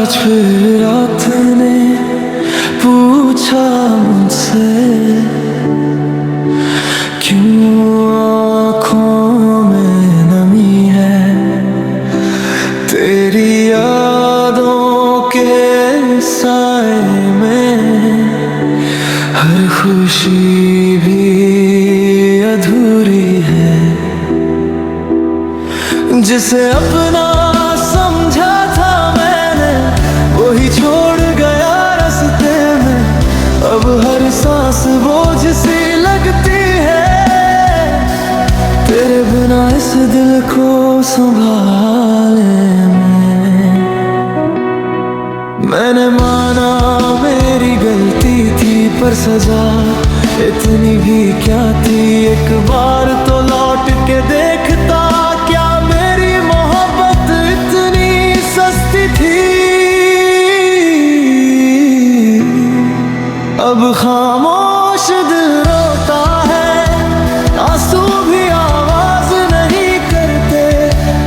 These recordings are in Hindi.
आज फिर रात ने पूछा मुझसे, क्यों आँखों में नमी है, तेरी यादों के साए में हर खुशी भी अधूरी है। जिसे अपना समझा था मैंने, वही छोड़ गया रास्ते में। अब हर सांस बोझ सी लगती है, तेरे बिना इस दिल को संभाले मैंने माना मेरी गलती थी, पर सजा इतनी भी क्या थी। एक बार तो लौट के देखता, क्या मेरी मोहब्बत इतनी सस्ती थी। अब खामोश दिल रोता है, आंसू भी आवाज नहीं करते।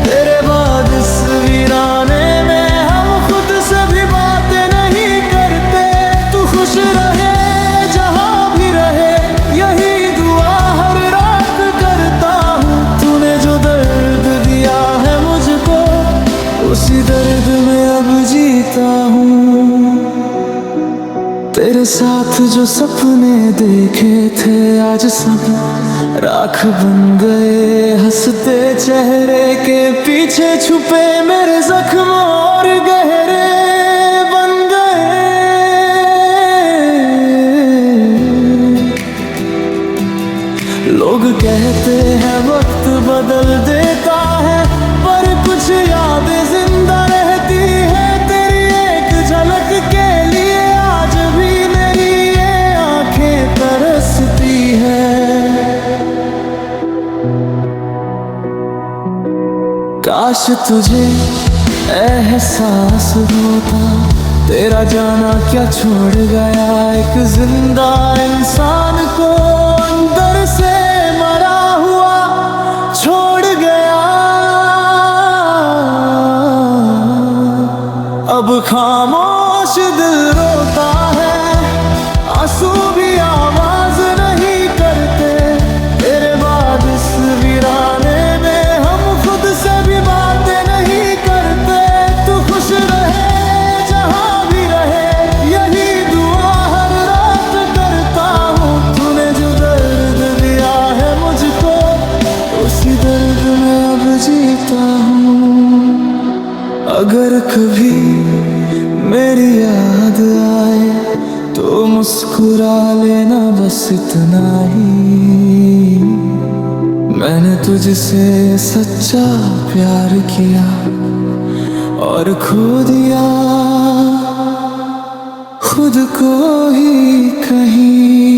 तेरे बाद इस वीराने में हम खुद से भी बातें नहीं करते। तू खुश रहे जहां भी रहे, यही दुआ हर रात करता हूँ। तूने जो दर्द दिया है मुझको, उसी दर्द में अब जीता हूँ। तेरे साथ जो सपने देखे थे, आज सब राख बन गए। हंसते चेहरे के पीछे छुपे मेरे जख्म और गहरे बन गए। लोग कहते हैं वक्त बदल देता है, पर कुछ यादें जिंदा रहती है। तेरी एक झलक के लिए आज भी मेरी ये आंखें तरसती है। काश तुझे एहसास होता, तेरा जाना क्या छोड़ गया एक जिंदा इंसान को। अंदर से मरा हुआ छोड़ गया। अब खामोश दिल रोता है, आंसू भी आवाज नहीं करते। तेरे बाद इस वीराने में हम खुद से भी बातें नहीं करते। तू खुश रहे जहां भी रहे, यही दुआ हर रात करता हूँ। तूने जो दर्द दिया है मुझको, उसी दर्द में अब जीता हूँ। अगर कभी मेरी याद आए तो मुस्कुरा लेना, बस इतना ही। मैंने तुझसे सच्चा प्यार किया और खो दिया खुद को ही कहीं।